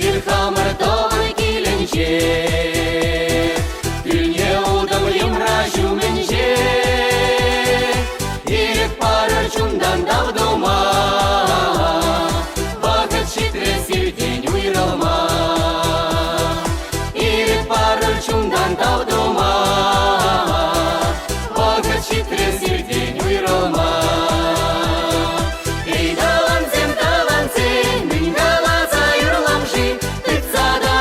Илхамар той киленче, Күлне удым емражу менже, Ирек парыр чундан давдома, Вақыт шитре сирден уйралма. Ирек парыр чундан давдома, Вақыт шитре сирден уйралма. Ей таланцем, таланцем, Мін галаза юрламжи, Тыцада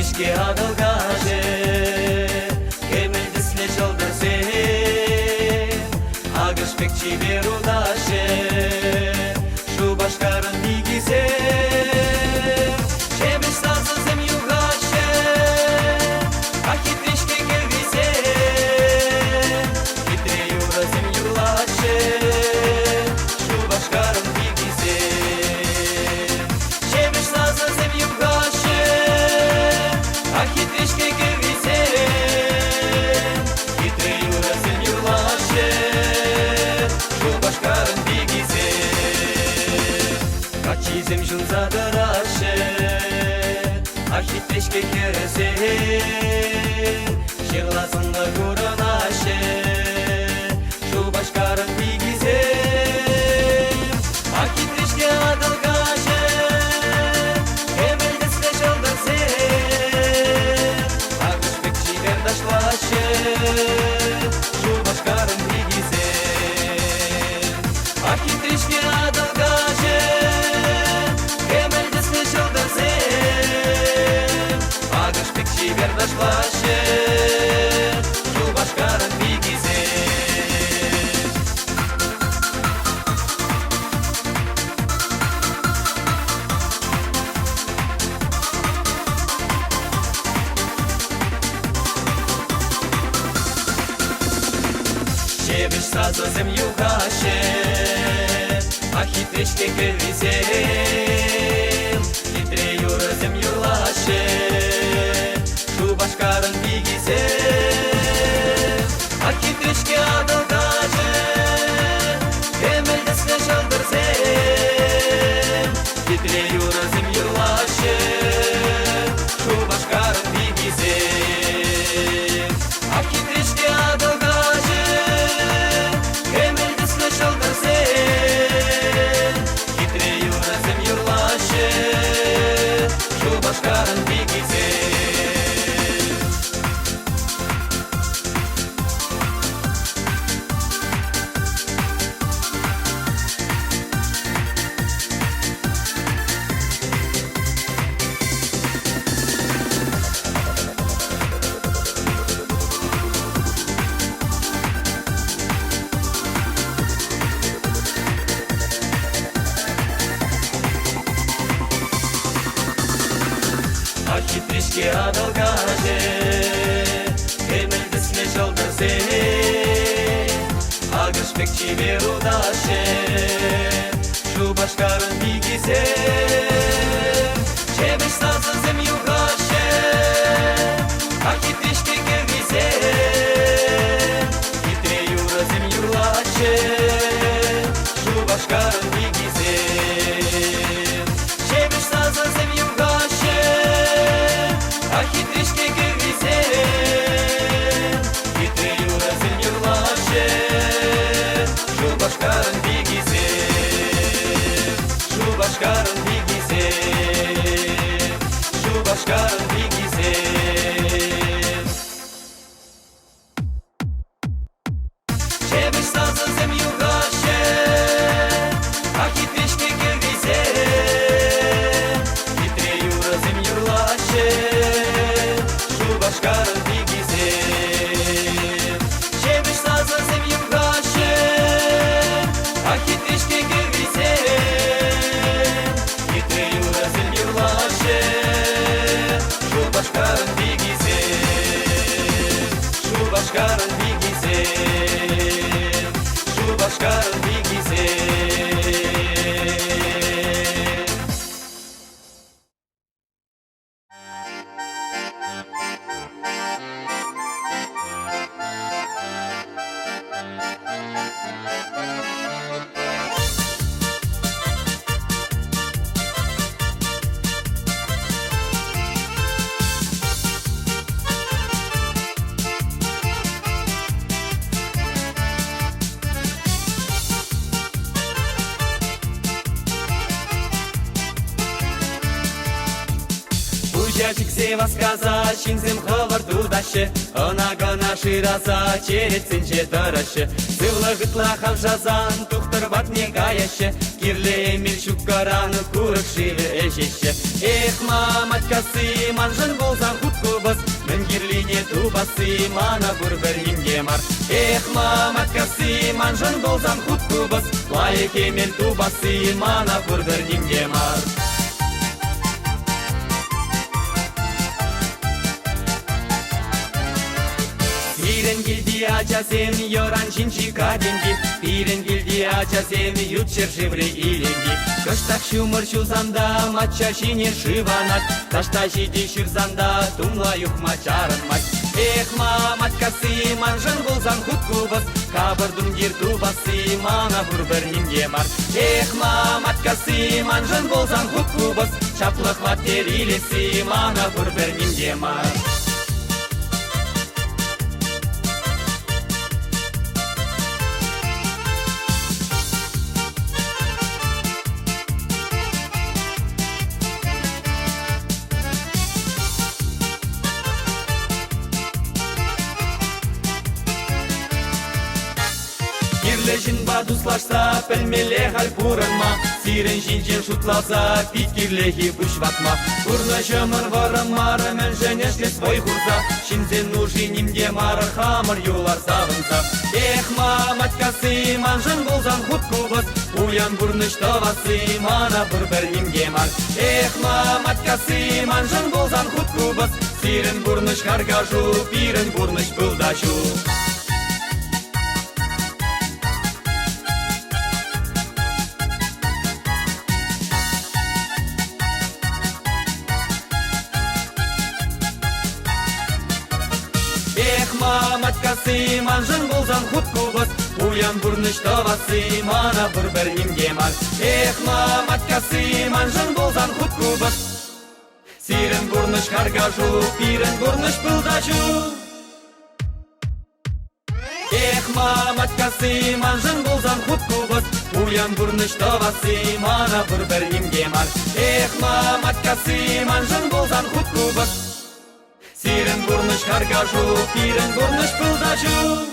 тришке адалгаже, кемелдесіне жолдырсе, агышпек чибер удаше, шу башкарын бигизе, чебеш сазызым югаше, ахи тришке келгизе, хитре юразым юрлаше, шу башкарын бигизе, чебеш сазызым югаше, ахи тришке келгизе, хитре юразым юрлаше, шу башкарын бигизе. Качизем жун задыраше, ахи тришке кересе, жирласынға көрінаше, шу башкарын бигизе. Ахи тришке адалгаше, кемелдесіне жолдырсе, агышпек чибер дашлаше, шу башкарын бигизе. Ахи тришке адалгаше, кемелдесіне жолдырсе, агышпек чибер дашлаше, шу башкарын бигизе. Чебеш сазызым югаше, ахи тришке келгизем, хитре юразым юрлаше, шу башкарын бигизе. Ахи тришке адалгаже, кемелдесіне жолдырсем, хитре юразым юрлаше, шу башкарын бигизе. Ахи тришке адалгаже, кемелдесіне жолдырсем, хитре юразым юрлаше, шу башкарын бигизе. Ахи тришке адалгаже, кемелдесіне жолдырсем, агышпек чибер удаше, шу башкарын бигизе. Чебеш сазызым югаше, ахи тришке келгизе, хитре юразым юрлаше, шу башкарын бигизе. Чебеш сазызым югаше, ахи тришке келгизе, хитре юразым юрлаше, шу башкарын бигизе. Шу башкарын бигизе, шу башкарын бигизе. Чебеш сазызым югаше, ахи тришке келгизе, хитре юразым юрлаше, шу башкарын бигизе. Чебеш сазызым югаше, ахи тришке келгизе, хитре юразым юрлаше, шу башкарын бигизе. Шу башкарын бигизе, шу башкарын бигизе. Ужачик сева сказа, чинзем ховар тудаще, она гана шираза, черецинче тараще. Сывла гытла хамшазан, тухтар батне гаяще, кирле эмил шуккараны курык шиве эшеще. Эх, маматькасы, манжын болсаң құткубыз, мінгерліне тубасы, мана бүрбірнімге мар. Эх, маматкасы, манжын болсаң құткубыз, лайы кемел тубасы, мана бүрбірнімге мар. Пирен гилди ачасем йоран шинчи каденги, пирен гилди ачасем ютчер живре иленги. Кыштак шумыр шузанда матча шине шиванат, ташта жиди ширзанда тумла юхма чарынмай. Эх, маматкасы, манжын болсаң құткубыз, кабырдың гер тубасы, мана бүрбірнімге мар. Эх, маматкасы, манжын болсаң құткубыз, чаплық маттер илесі, мана бүрбірнімге мар. Кирлешін бадуслашса, пәлмеле хал пурынма, сирен жинжен шутласа, питкирлехи бүшватма. Пурна жымыр варым мары, мен женешлес бой хурса, шинзен нужинімде мары, хамыр юлар савынса. Эх, маматкасы, манжын болзан құткубыз, уян бұрныш тавасы, мана бүрбірнімге мар. Эх, маматкасы, манжын болзан құткубыз, сирен бұрныш харгажу, пирен бұрныш бұлдашу. Эх, маматкасы, манжын болзан құткубыз, уян бұрныш тавасы, мана бүрбірнімге мар. Эх, маматкасы, манжын болзан құткубыз, сирен бұрныш харгажу, пирен бұрныш бұлдашу. Эх, маматкасы, манжын болзан құткубыз, уян бұрныш тавасы, мана бүрбірнімге мар. Эх, маматкасы, манжын болзан құткубыз, сирен бұрныш харгажу, пирен бұрныш бұлдашу.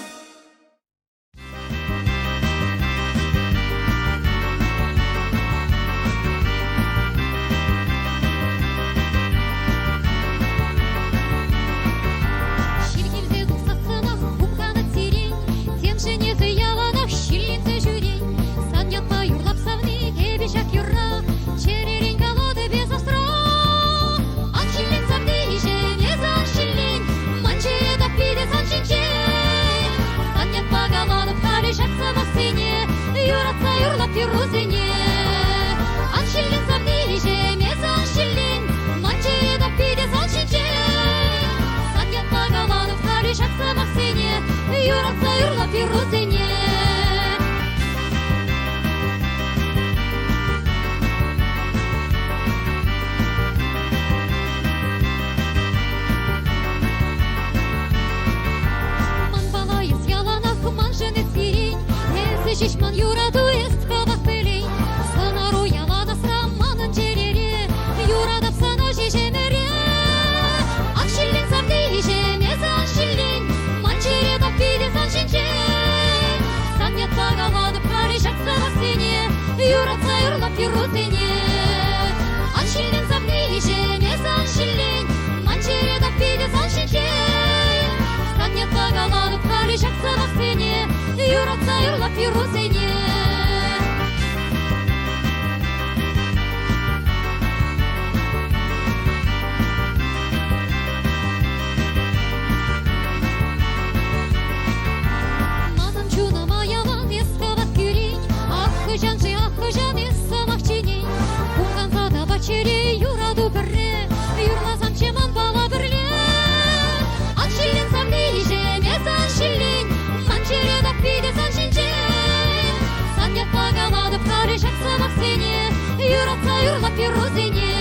Шишман юраду ест кабак пелей, санару ялада сраманын жерере, юрадап сана жежемере. Аншиллин сарды жемез аншиллин, манчере дап пиде саншинче. Санят багаладып кари жақсы басене, юратса юрлап юрутене. Аншиллин сарды жемез аншиллин, манчере дап пиде саншинче. Санят багаладып кари жақсы басене, юратса юрлап юрутене. Манам чуна маялан ескават кюрень, ахы жанжи ахы жан эссамах чинень. Кумганса да бачере юраду бірре, юрласам чеман бала бірле. Аншиллин самды жемес аншиллин, манчере да пиде саншинче. Санят багаладып кари жақсамақ сене, юратса юрлап юрузене.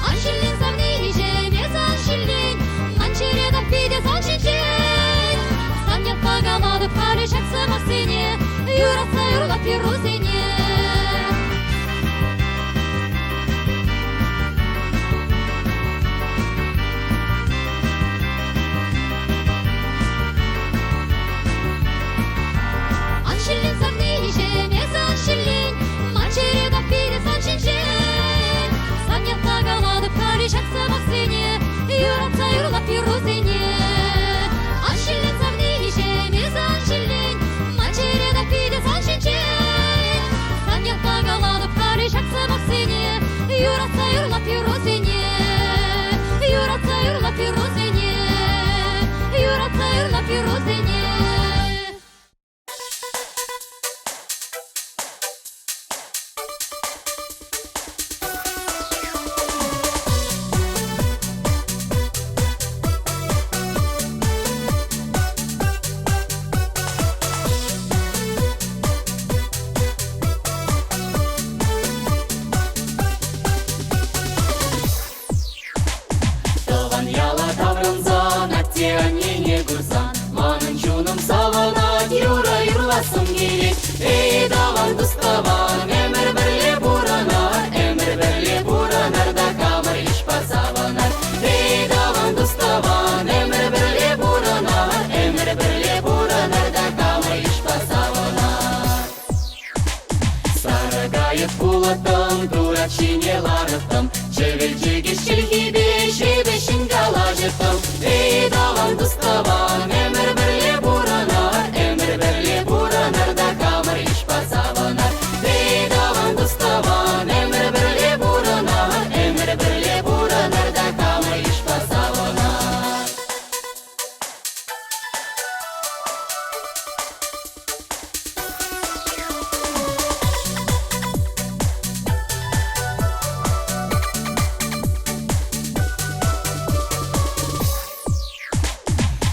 Аншиллин самды жемес аншиллин, манчере да пиде саншинче. Санят багаладып кари жақсамақ сене, юратса юрлап юрузене. Аншиллин самды жемес аншиллин, манчере да пиде саншинче. Санят юрлап юрозене, юратса юрлап юрозене, юратса юрлап юрозене. Тован яла таврынзан, аттианне не гурзан. Манын чуным саванат, юра юрласым керек. Эй, даван дуставан, эмір бірле буранар, эмір бірле буранар да камыр ишпа саванар. Эй, даван дуставан, эмір бірле буранар, эмір бірле буранар да камыр ишпа саванар. Сарыгайып кулатым, дурачине ларытым, Жевелчегеш челхибе, шебешін калажытым. Эй, даван дуставан, эмір бірле буранар, эмір бірле буранар да камыр ишпа саванар. Эй, даван дуставан, эмір бірле буранар, эмір бірле буранар да камыр ишпа саванар.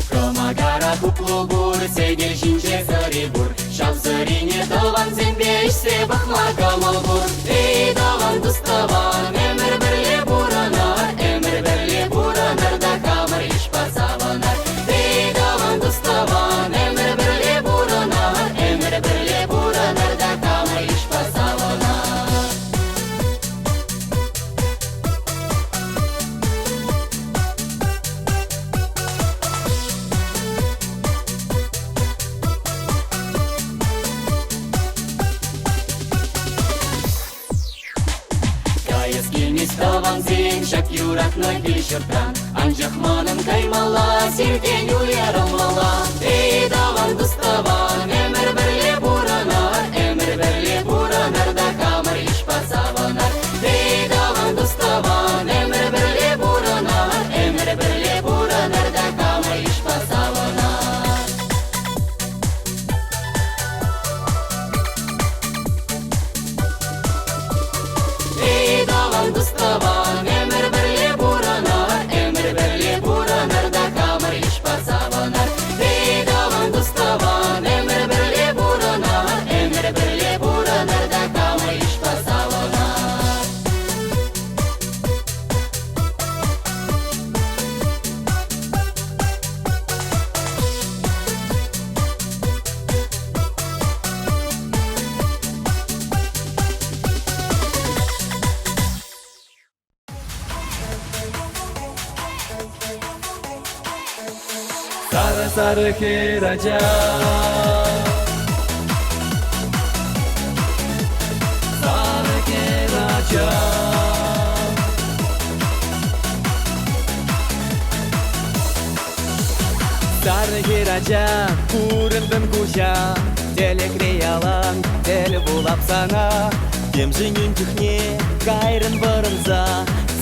Кромагара куплугур, сегел жинже зарибур. Шав зырине даван зембеш, себах магамалбур. Эй, даван дуставан, эмір бірле буранар, эмір бірле буранар да камыр ишпа саванар. Эй, даван дуставан, эмір бірле буранар, эмір бірле буранар да камыр ишпа саванар. Кайыс келмес таван зен, шак юратны келшіртан. Анжақманын каймала, серден уярылмала. Эй, даван дуставан, эмір бірле буранар, эмір бірле буранар да камыр ишпа саванар. Эй, даван дуставан, эмір бірле буранар, эмір бірле буранар да камыр ишпа саванар. Эй, даван дуставан, эмір бірле буранар, эмір бірле буранар да камыр ишпа саванар. Эй, даван дуставан, эмір бірле буранар, эмір бірле буранар да камыр ишпа саванар. Сары сары херача, сары херача. Сары херача, курындын куча, теле креялан, теле булап сана. Кемжіңін түхне, кайрын варымза.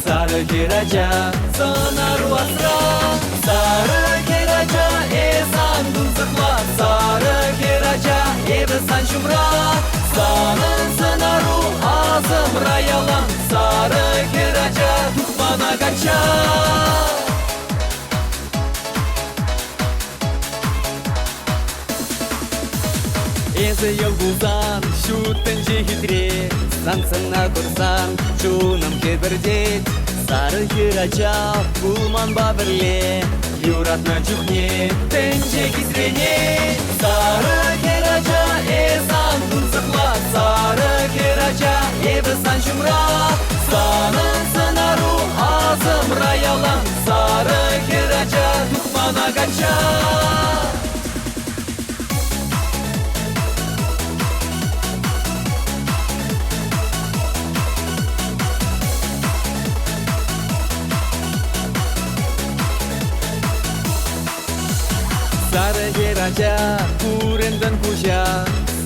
Сары херача, сонару асра. Сары херача, эсан дунзықла. Сары херача, ебі сан шумра. Санын сынару, азым раялан. Сары херача, тухмана кача. Езі ел бұлдан, шуттын жехидре. Сансына құрсан, шуным кебірдет. Сары херача, пулман бабірле. Юратна чухне, тенче кизрене. Сары херача, эсан дунзықла. Сары херача, ебі сан шумра. Санын сынару, азым раялан. Сары херача, тухмана кача. Сары херача, куренден куча.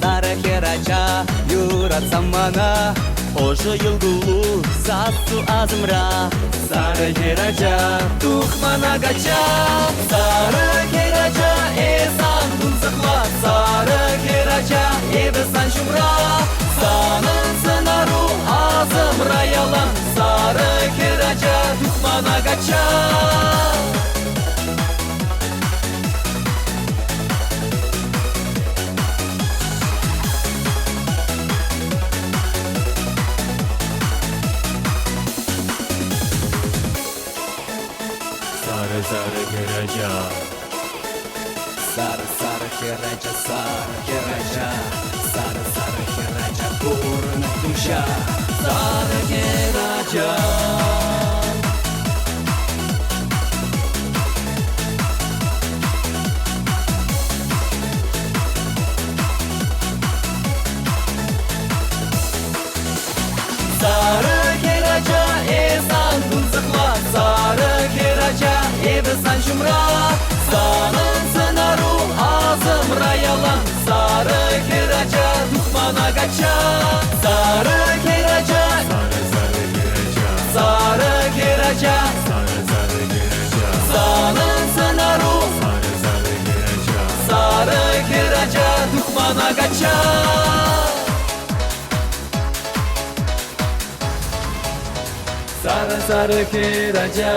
Сары херача, юрат саммана. Ожо йылгулу сассу азымра. Сары керача тухмана гача. Сары керача эсан тунсықла. Сары керача эбісан шумра. Санын сынару азымра ялан. Сары керача тухмана гача. Sarı sarı keraca. Sarı sarı keraca, sarı keraca. Sarı sarı keraca, burnu tuşa. Sarı keraca. Sarı keraca, esan tuzakla. Sarı keraca, ebesan şumra. Sanın sınaru azımra yalan. Sarı keraca, tukmana gaça. Sarı keraca, sarı sarı keraca. Sarı keraca, sarı sarı keraca. Sanın sınaru, sarı sarı keraca. Sarı keraca, tukmana gaça. Sarı sarı keraca.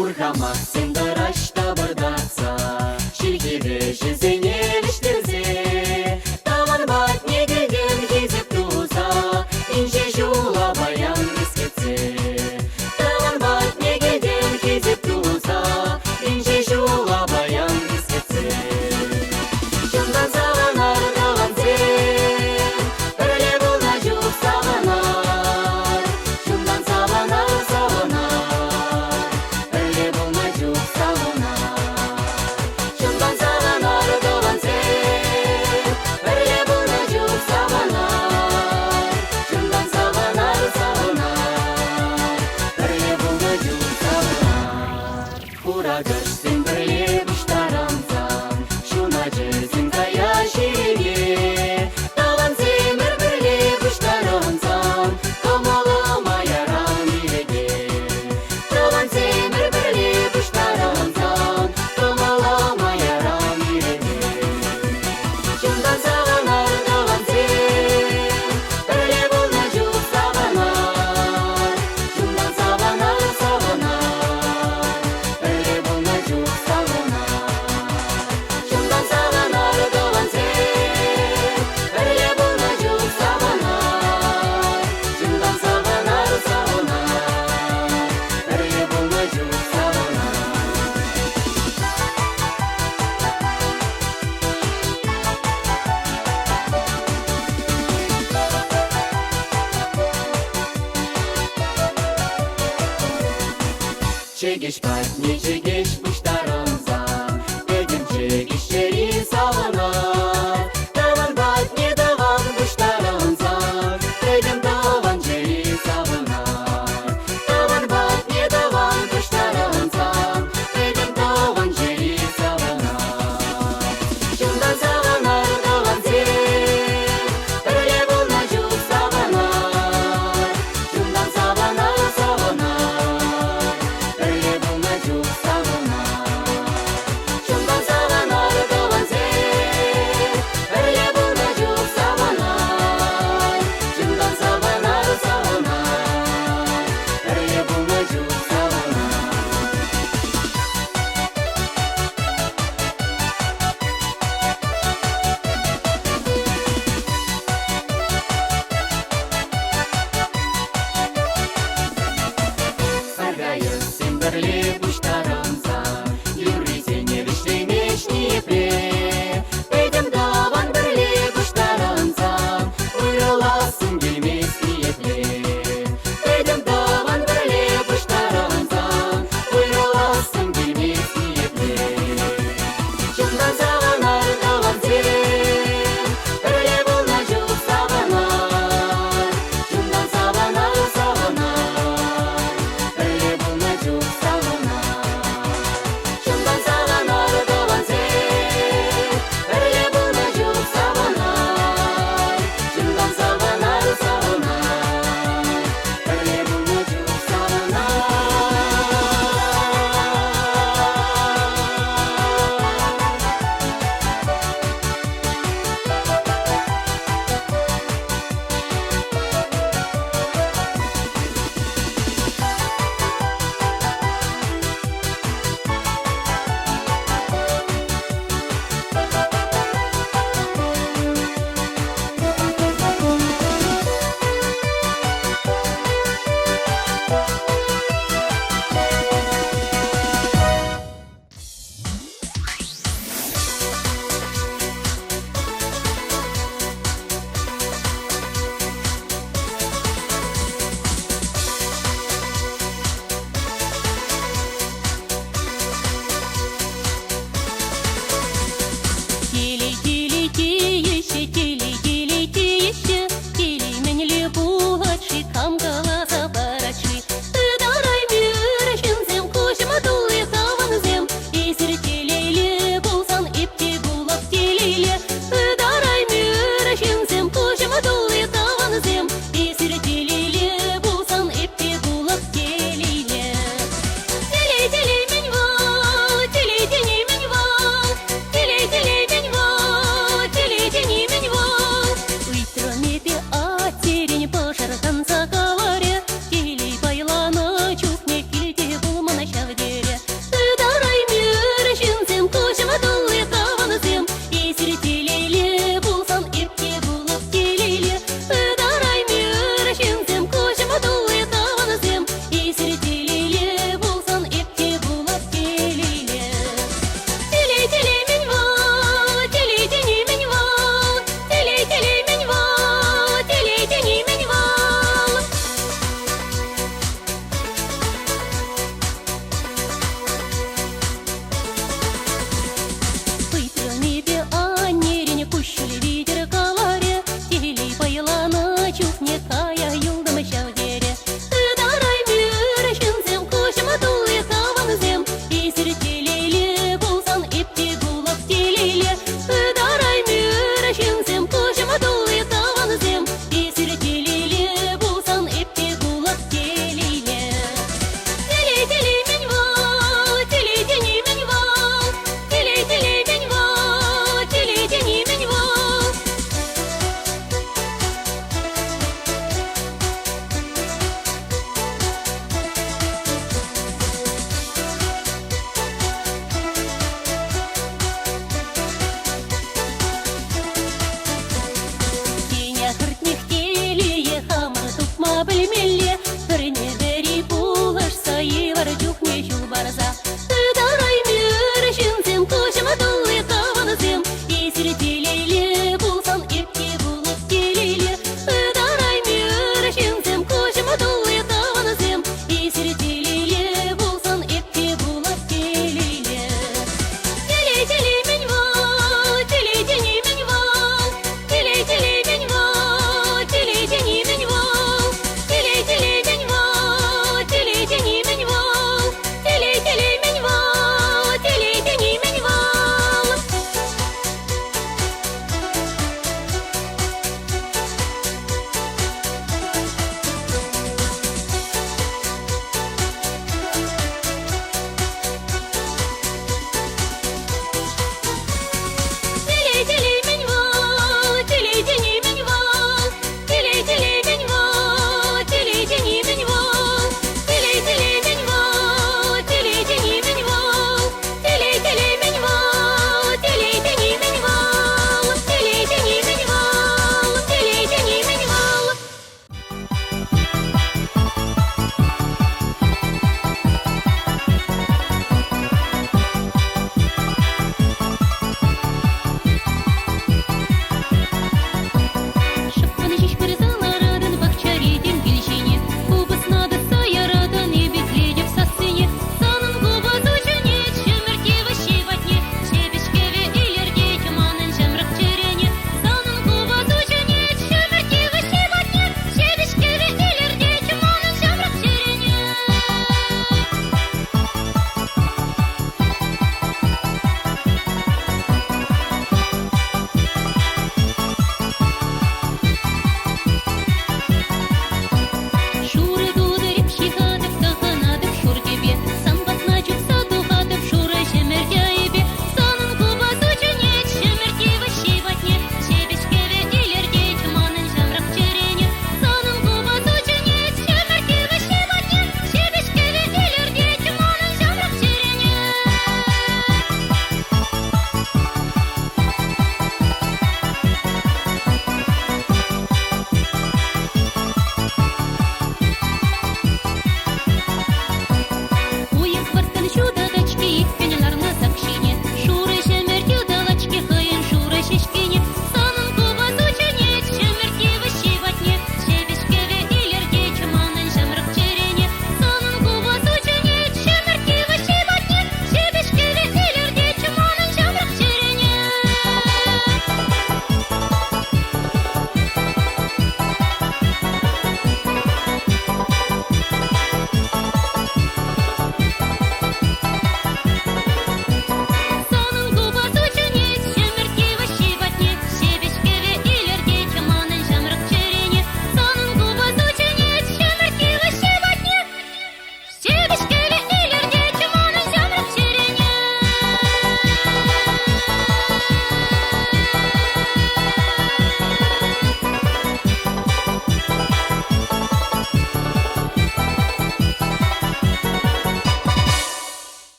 Урхама сендерашта бардаца, ширхиде жизни виштерзе. Таман бат негеден хизеп туза, инже жула баян бискетсе. Таман бат негеден хизеп туза, инже жула баян бискетсе. Шундан сағанар даған сен, бірле болна жук сағанар. Шундан сағанар сағанар. Sen böyle buştaramsan, şuna cezin kaya şirinye. Tavan zemir böyle buştaramsan, kamalama yaran ilege. Tavan zemir böyle buştaramsan, kamalama yaran ilege. Şundan sağanar tavan sen, böyle bulmacuk sağanar. Şundan sağanar sağanar. Çekiş part ne çekiş buştaramsan, dedim çekişleri savunar. Tavan bat ne tavan buştaramsan, dedim tavan çeri savunar. Tavan bat ne tavan buştaramsan, dedim tavan çeri savunar. Şundan savunar tavan sen, böyle bulmacuk savunar. Şundan savunar savunar. Öyle bulmacuk savunar.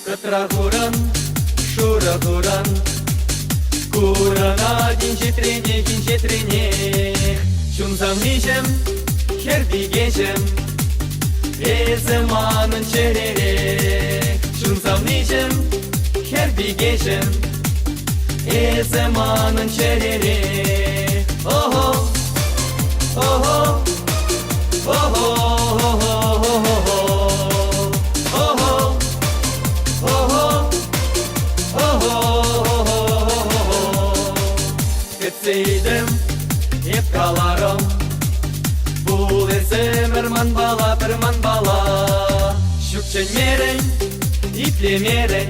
Кытра хуран, шура хуран, Курана кинче трене, Шунзам нишем, херби гешем, Эземанын черере. Шунзам нишем, херби гешем, Эземанын черере. Ого, ого, ого. Кетсейдім епкаларым, бұл есім ірман бала, Шүкчен мерен, иплемерен,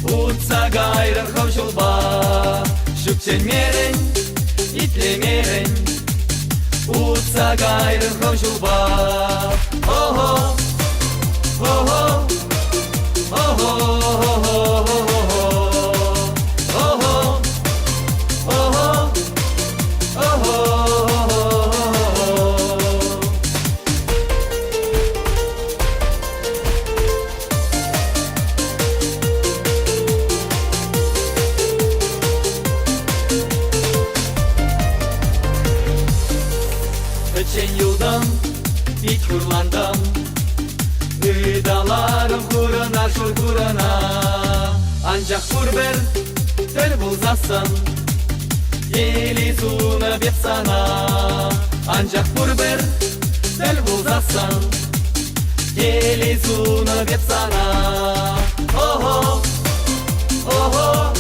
Утса гайрын хавшулба. Шүкчен мерен, иплемерен, Утса гайрын хавшулба. Ого, ого, ого, Ötchen yıldan hiç hurlandım, Gıdalarım kuruna şur kuruna. Ancak kurber tel bulzasın, Yeli suna bet sana. Ancak kurber tel bulzasın, Yeli suna bet sana. Oho, oho,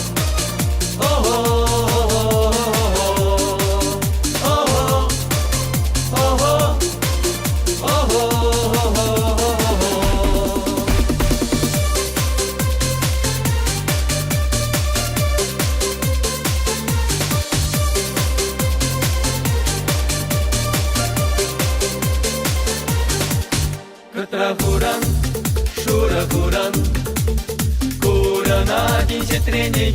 oho. Кытра хуран, шура хуран, Курана кинче трене,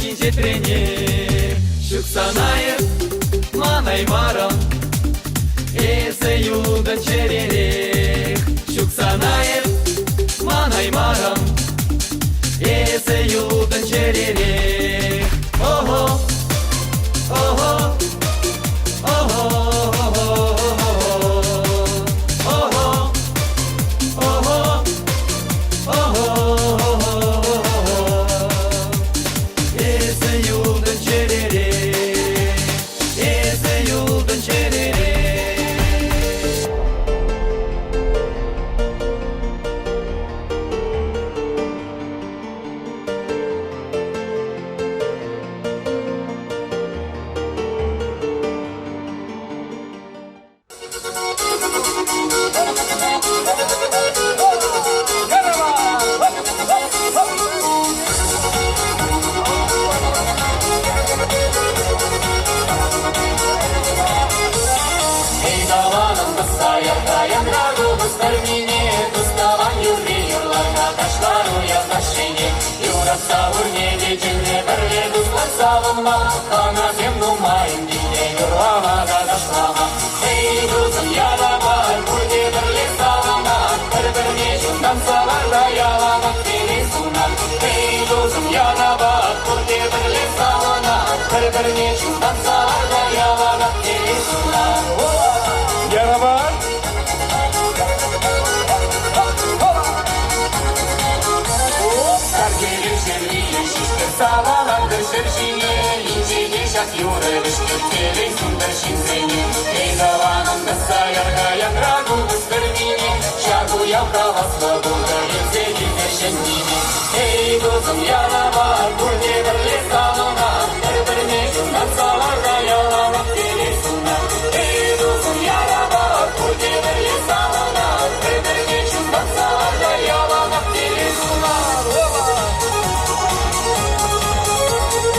Шуксанайыр, манай марам, Эсе юдан черерек. Шуксанайыр, манай марам, Эсе юдан черерек. Ого, ого, ого. Kana zemnu mayın diye yurvana da daşlama. Ey dostum yarabar, kurdi birlik sağlama. Bir-birine şundan savarla yalamak beni sunar. Ey dostum yarabar, kurdi birlik sağlama. Bir-birine şundan savarla yalamak beni sunar. Yarabar. Sargelir şerliye şiştir sağlalandır şerşine. Юрышты телей сундаршин зене. Эй, заваном да саярга яграду быстырмине. Шагу я права свобода, езеди зершеннине. Эй, дозым ярамар, бурде бірле салына. Бір-бірне жундан саларга ялалап телей суна. Эй, дозым ярамар, бурде бірле салына. Бір-бірне жундан саларга ялалап телей суна.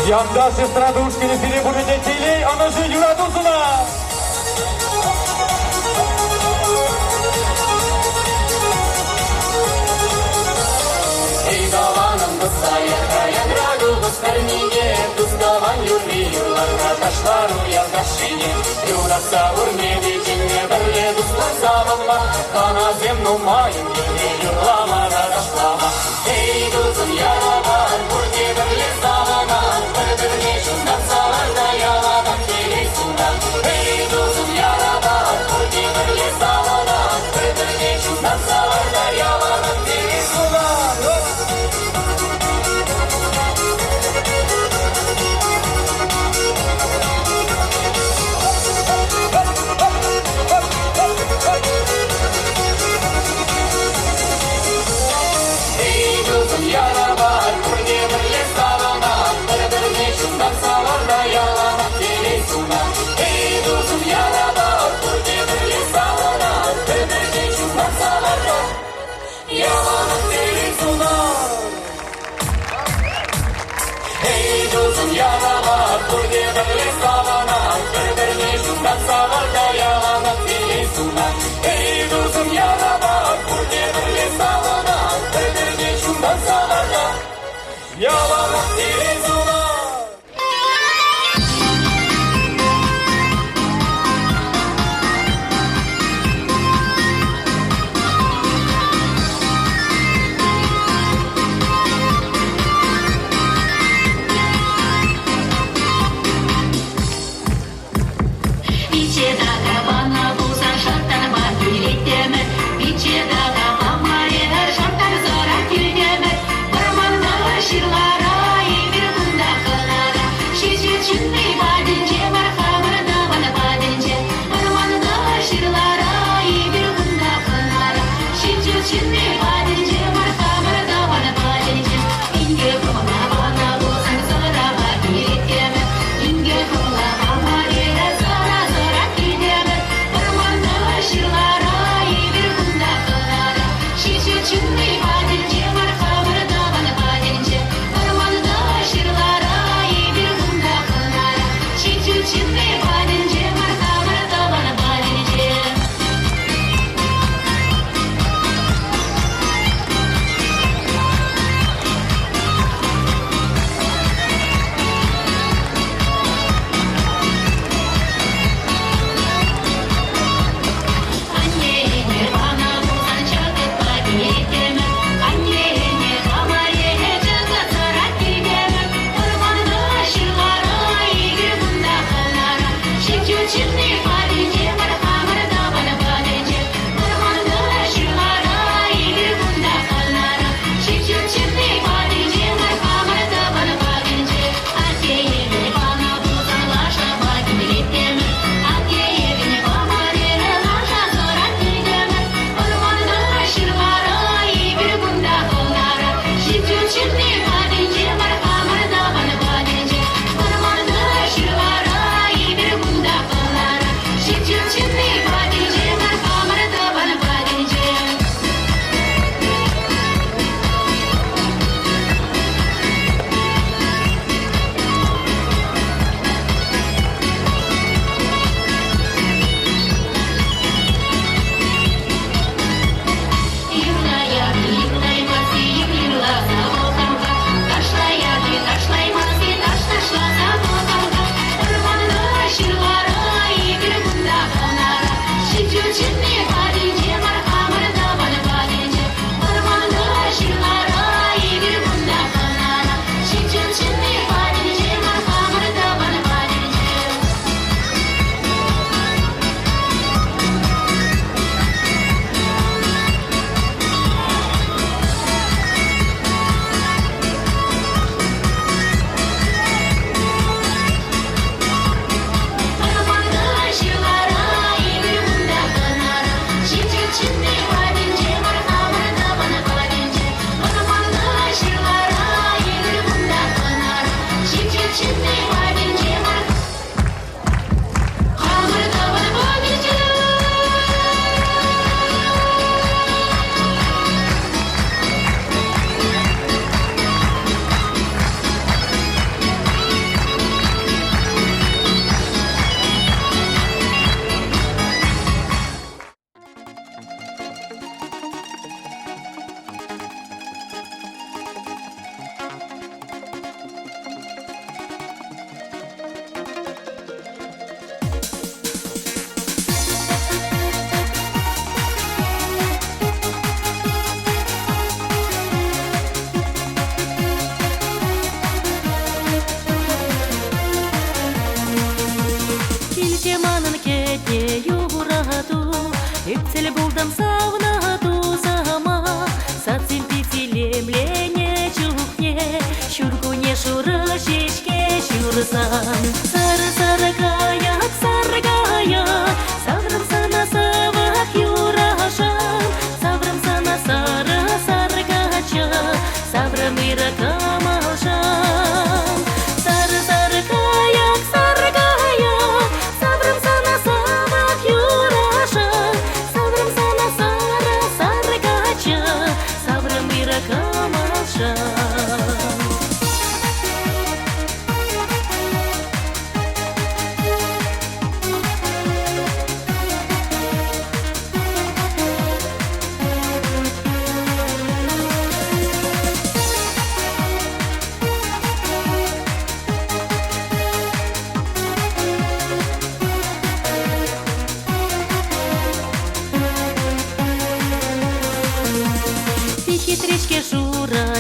Yandaş Stradunskini fili bulunetili anası yuradusuna. Ey davanım kısaya kayan ragu kıskarniye. Tuzdavan yurli yurlarga taşlar uyazdaş şine. Yurasa urmedi cinne birle duslar savunma. Kana zemnu mayın yine yurlama da taşlama. Ey yalanat Kurdi birli salanat Bir-birini şundan savarda yalanat Dilin sunan Ey dostum yalanat Kurdi birli salanat Bir-birini şundan savarda yalanat Dilin sunan Епцеле булдам сауна тузама, сацим пицелемлене чухне, шургуне шурашечке шурсан. Сары-сарыгая, саврам сана савах юрашан, саврам сана сары-сарыгача, саврам иракамалшан. Сары-сарыгая, саврам сана савах юрашан, саврам сана сары-сарыгача, саврам иракамалшан.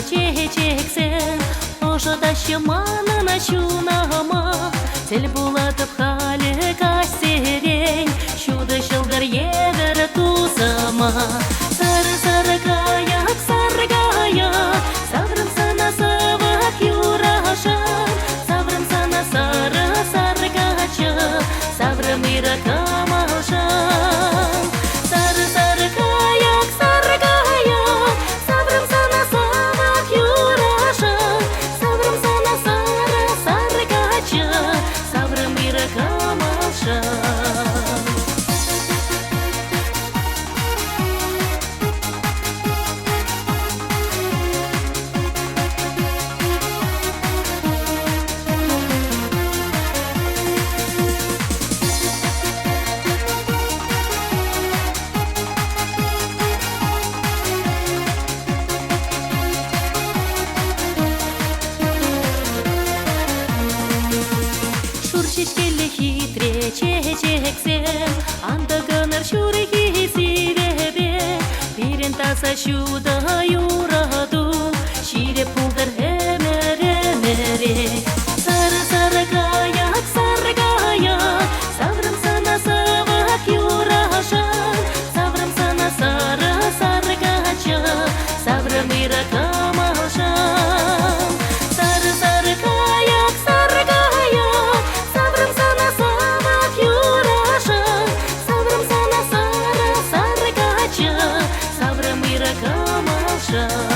чечексен ошода шыманы начунама тел булатып халі кастерен шуды жылдар едір тусама сары каяк саврым сана савак юрашам саврым сана сары качы саврым ира камалшам сары каяк саврым сана савак юрашам саврым сана сары качы саврым ира камалшам Шуршишкелі хитре чечексен андығыныр шурхи сивебе пирен таса шуда юраду шире пулдар эмере сары каяк саврым сана савак юрашам саврым сана сары качы саврым ира камалшам сары каяк саврым сана савак юрашам саврым сана сары качы саврым ира камалшам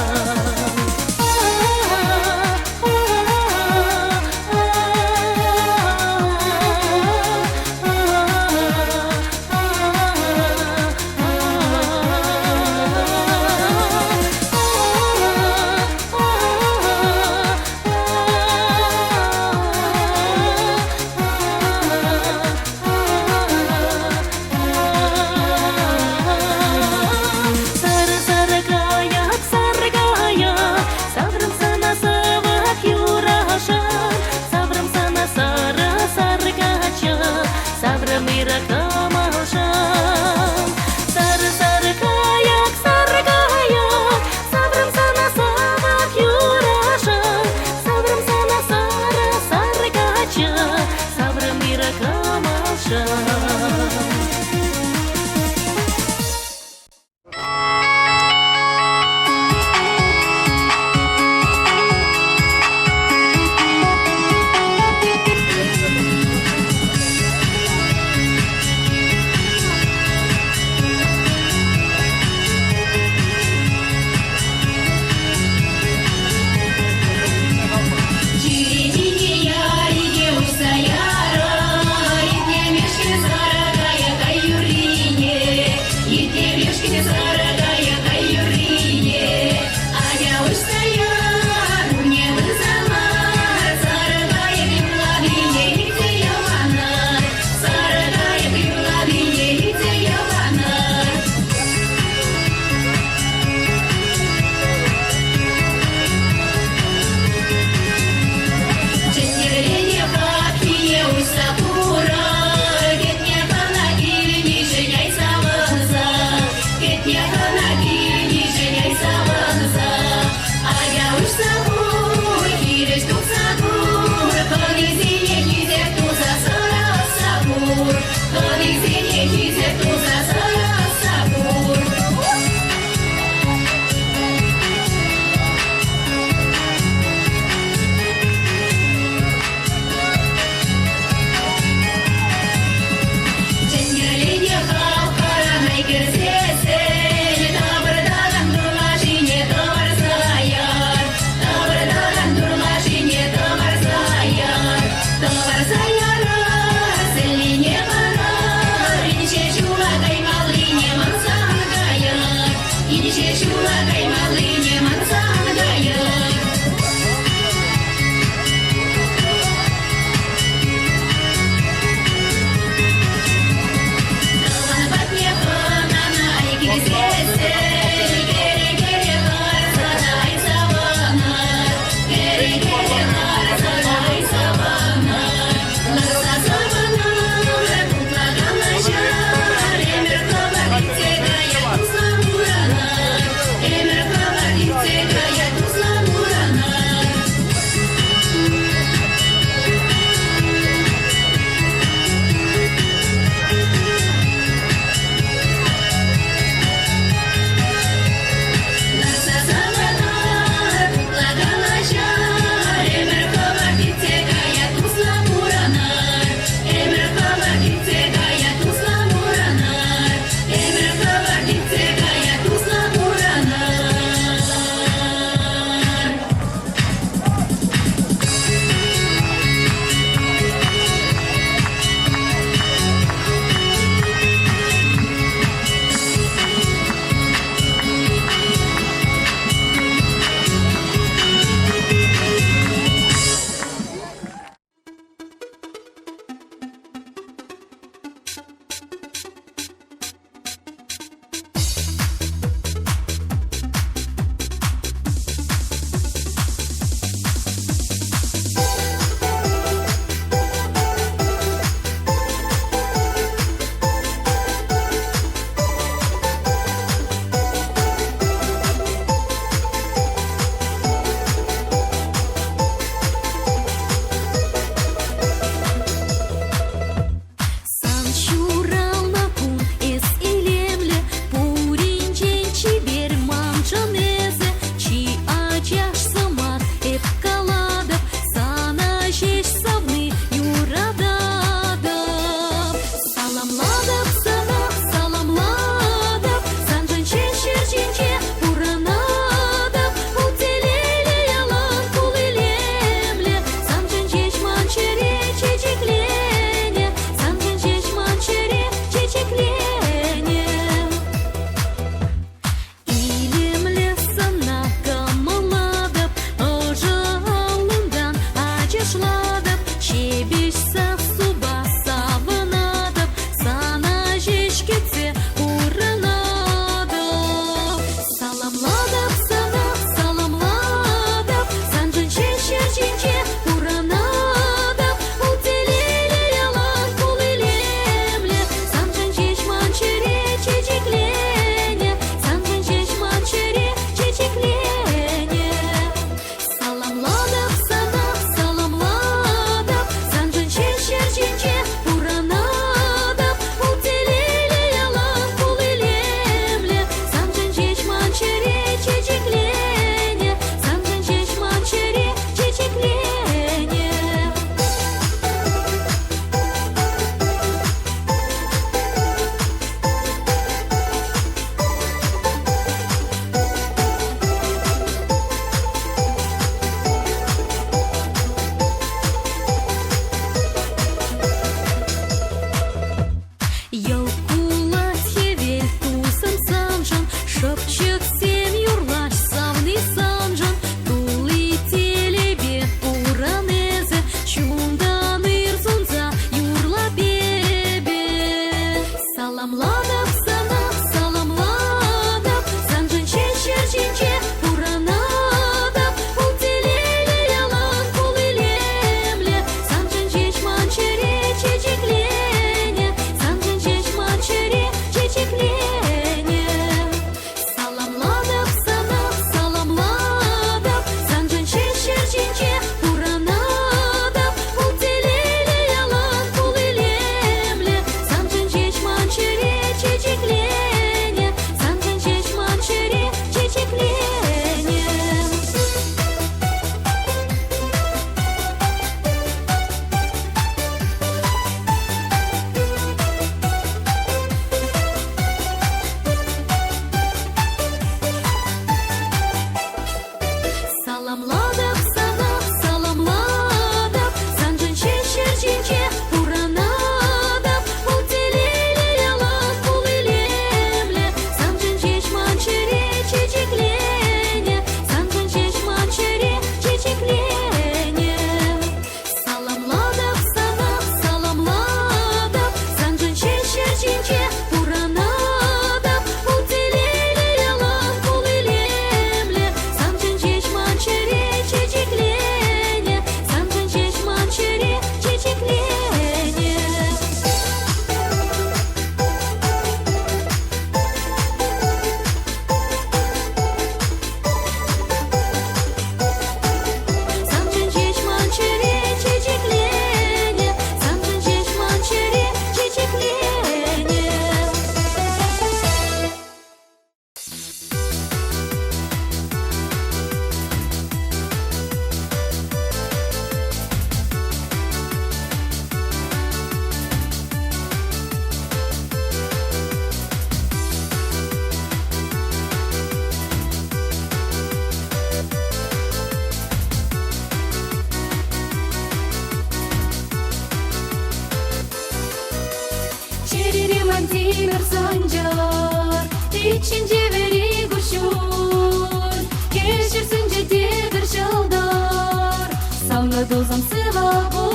Timir sancar içince veri kuşur Geçirsince dedir şıldar Savna dozam sıva bu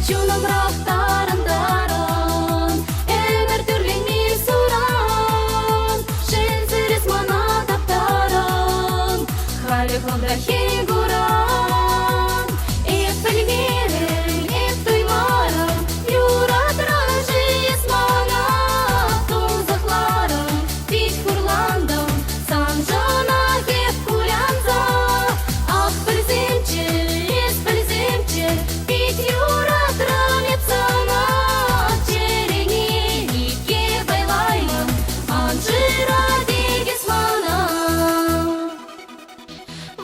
Şunum rahtarın darın Emir türleni suran Şensiris mana taptaran Hali kılda higuran Ep bilmerim, ep duymarım Yuratran jismana Tuzaklarım, bit kurlandım Sanjana hep kulyanza Ah bilzimçi, es bilzimçi Bit yuratran hep sana Çereni ike baylayım Anjira degismana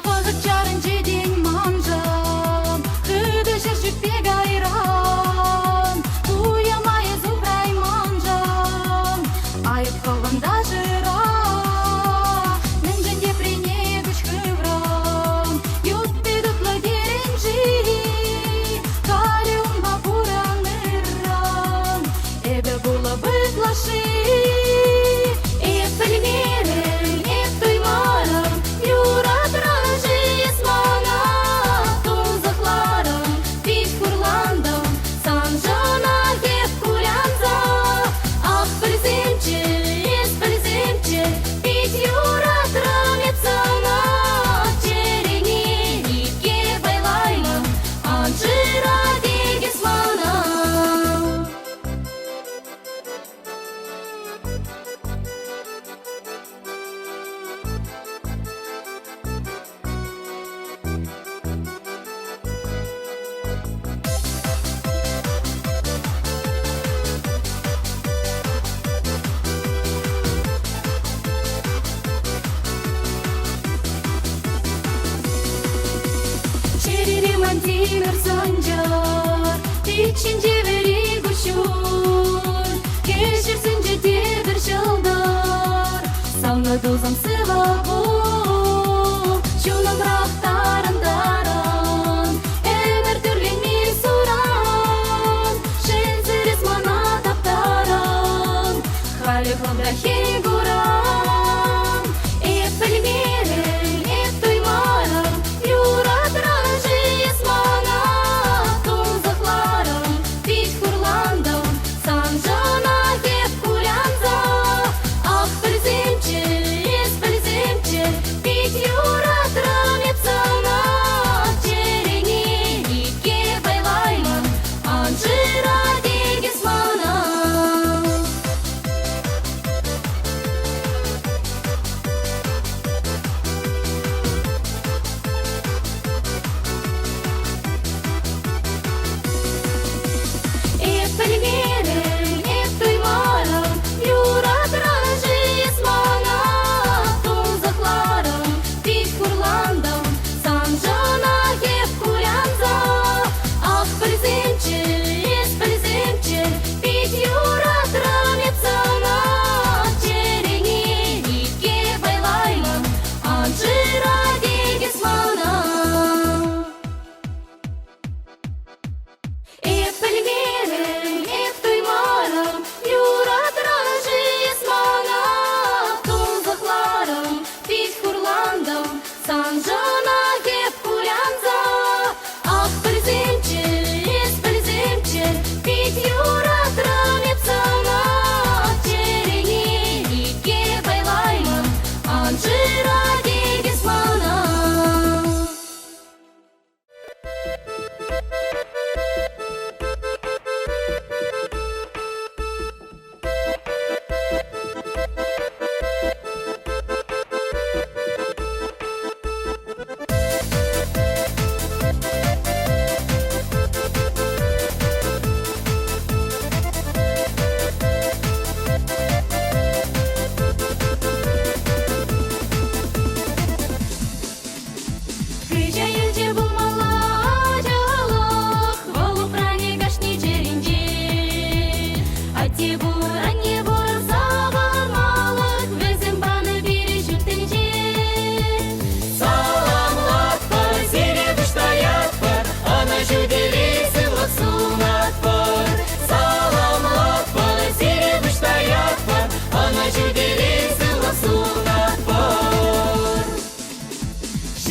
Vazık çarınca din manjam Hıdı şırşık begayran Uyamaya zubray manjam Ayıp kılgında jıra Нынжен депрене güç kıvram Yuttu dutla derinci Kalium bapuran mırran Ebe bula bıklaşı Ep bilmerim, ep duymarım Yuratran jismana Tuzaklarım, bit kurlandım Sanjana hep kulyanza Ah bilzimçi, es bilzimçi Bit yuratran hep sana Çereni ike baylayım Anjira degismana Çeririm timir sancar İçince veri kuşur Geçirsince dedir şıldar Savna dozam sıva bu Şunum rahtarın darın Emir türleni suran Şensiris mana taptaran Hali kılda higuran Ep bilmerim, ep duymarım Yuratran jismana Tuzaklarım, bit kurlandım Sanjana hep kulyanza Ah bilzimçi, es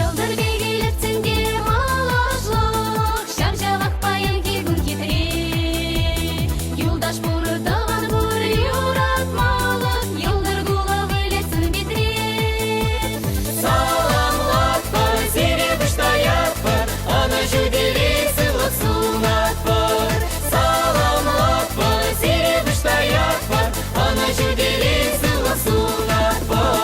Жылдыр бегелетсінде малашлық, шаржалақ баянки күн кетіре. Юлдаш бұрытаған бұр юратмалық, елдір гулық өлетсін бетіре. Саламлатпыр, серебіштаятпыр, ана жүдері сылық сунатпыр. Саламлатпыр, серебіштаятпыр, ана жүдері сылық сунатпыр.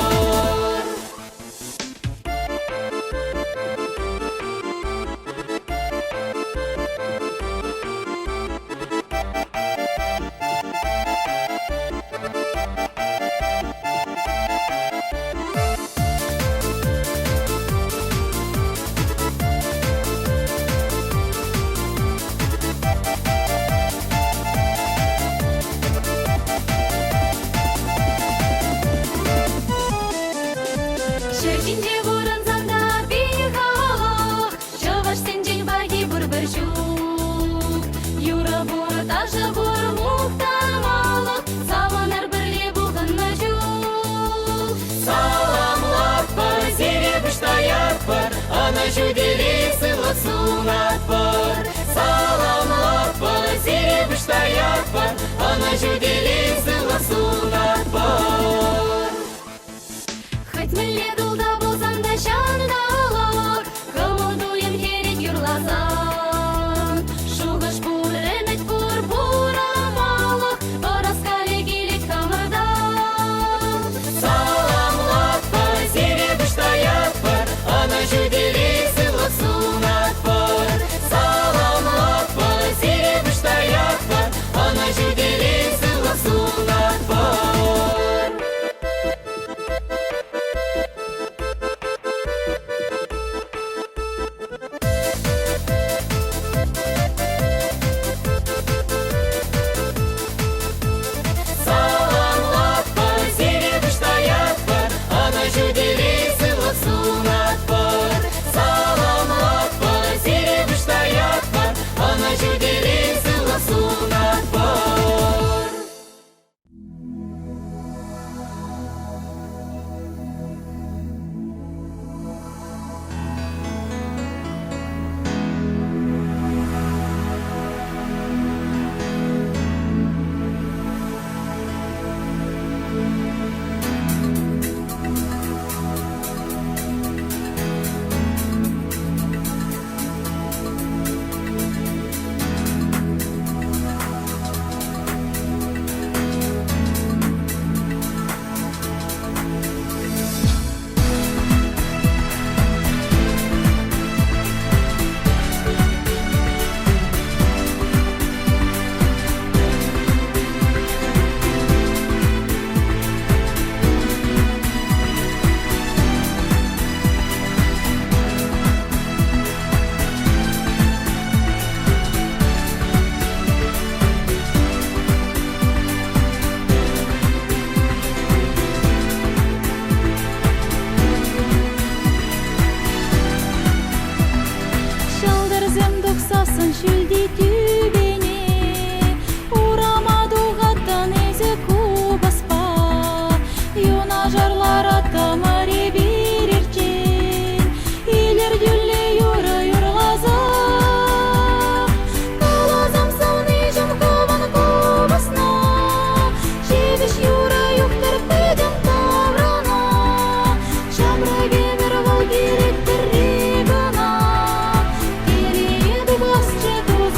Шерчинде бұрын заңда бейхалық, Чаваш сенжен баги бұр-бір жүк. Юра бұры тажы бұр мұқтамалық, Саванар бірле бұғынна жүк. Саламлатпыр, серебіштаятпыр, ана жүдері сылық сунатпыр. Саламлатпыр, серебіштаятпыр, ана жүдері сылық сунатпыр. Хоть мүлле дұлда болсам да шандалық, Кымылдуем керек юрлазам. Шуғыш бұр, әмет бұр бұрамалық, Ораскале келек тамырдам. Саламлатпыр, серебіштаятпыр, ана жүдері сылық сунатпыр. Саламлатпыр, серебіштаятпыр, ана жүдері сылық сунатпыр. Саламлатпыр, серебіштаятпыр, ана жүдері сылық сунатпыр. Саламлатпыр, серебіштаятпыр, ана жүдері сылық сунатпыр. Шалдырзем дұқсасын шүлді тюбене, Урамаду ғаттан әзі көбаспа, Юна жарлар аттамаре берерчен, Елер дүлі юры юрлаза. Калазам сауны жым кован ковасна, Жебіш юра юқтыр пөдім таврана, Шамра гемір вал керектір регана, Кереду басчы туз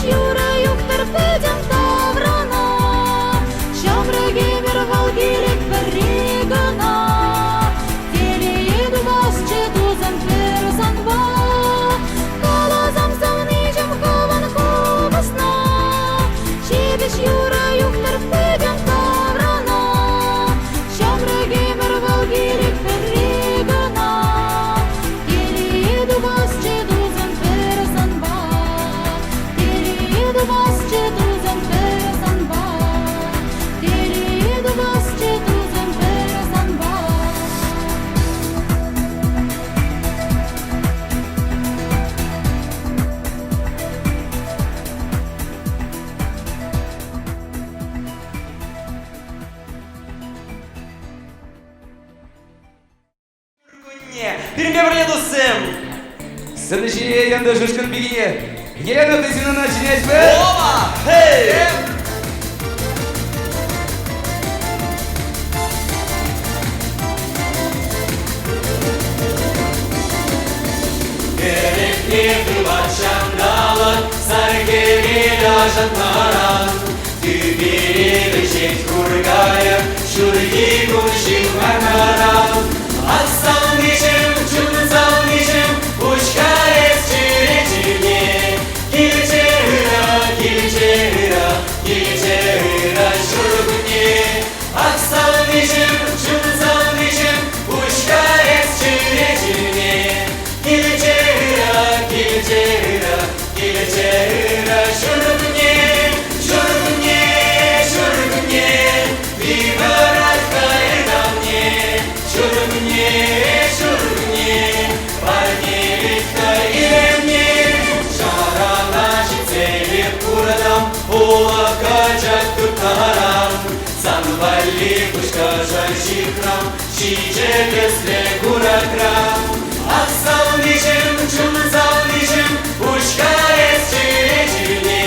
Юра, юктор, пойдем таврана. Шамраге мировал гелик берегана. Телееду вас четузан персанба. Калазам завнижем кован ковасна. Чебиш Юра, юктор, пойдем таврана. Шамраге мировал гелик берегана. Телееду вас четузан персанба. Телееду вас четузан персанба. Телееду вас четузан персанба. Бірге бірле досым. Сырнышие янда жушкан бигине. Елена тысяна начинать бы. Оба! Хей! Керекнеті башандалын, саргеге ажатмаран. Түберегі жет кургайы, шүрге күшін мармаран. Атсал нешім, жүнсал нешім, ұшқа ес-чүре-чүрне. Келче ұра, келче ұра, келче ұра шүргіне. Атсал нешім, жүнсал нешім, ұшқа ес-чүре-чүрне. Келче ұра, келче ұра, келче ұра шүргіне. Шүргіне, шүргіне, бибарат қайда мне. Шүргіне, шүргіне, парнелікті елемне. Жарана жетселеп курадам, ола качак тұтарам. Санвали пушка жальшикрам, шиже кесле куракрам. Ақсал нешім, жұмсал нешім, пушка ес-чүре-чүрне.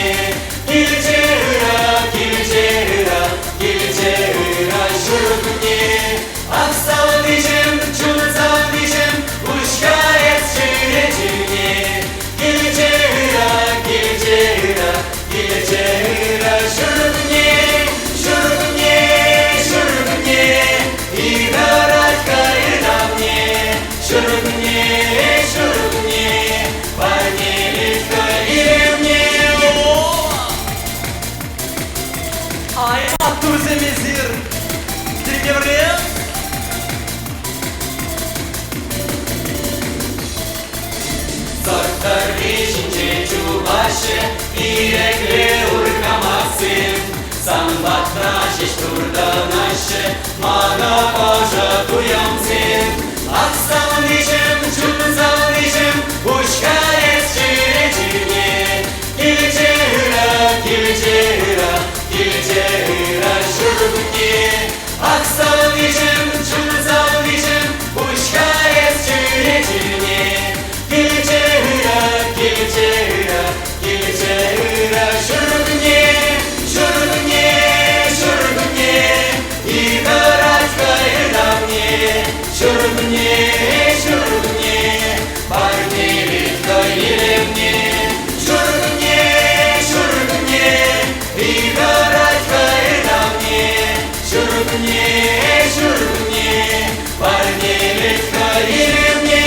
Келче ұра, келче ұра, келче ұра шүргіне. Ақсал нешім, жұмсал нешім, пушка ес-чүре-чүрне. Келче ұра, келче ұра, келче ұра шүргіне. Шүргіне, шүргіне, идарат қайда мне. Шүргіне, шүргіне, парнелікті елемне. Аймақ турземезір. Бірге бірле. Сорттар бешінче чубашы, ирекле уркамасым. Самбатна шеш турданашы, мана пажа туямсым. Ақсал нешім, жүнсал нешім, ұшқа ес-чүре-чүрне. Келче ұра, келче ұра, келче ұра шүргіне. Ақсал нешім, жүнсал нешім, ұшқа ес-чүре-чүрне. Келче ұра, келче ұра, келче ұра шүргіне. Шүргіне, шүргіне, идарат қайда мне. Шүргіне, шүргіне, парнелікті елемне. Шүргіне, шүргіне, идарат қайда мне. Шүргіне, шүргіне, парнелікті елемне.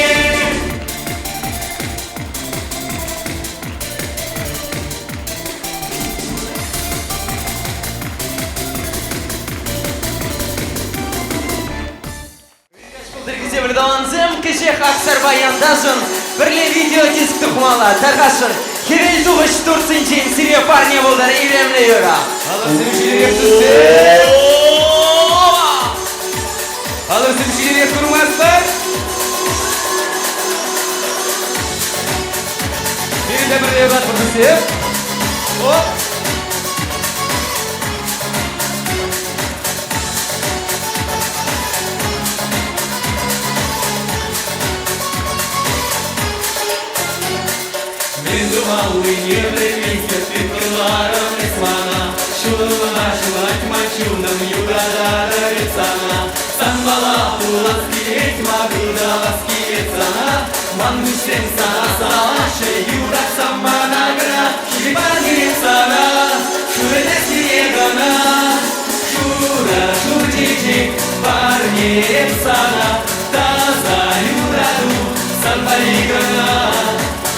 Діргізе білдуанзым, кішек ақсар баяндашын, бірле видео диск тұқмала, тарғашын, херел тұғыш тұрсын жен сире парне болдар елемле ера. Алып сырнышие тусым. Алып сырнышие kurmazlar. Bir de bir evlat buradasın. Hop. Малый еврейский пекларом Исмана, Шулана, шулать мачуном югадара рецана, Санбала, уласки, этьма, будаласки, эцана, Ман мишем сана, сала, ше юрак саманагра, Шибарни, sana, ta zayuradu, salvaligana,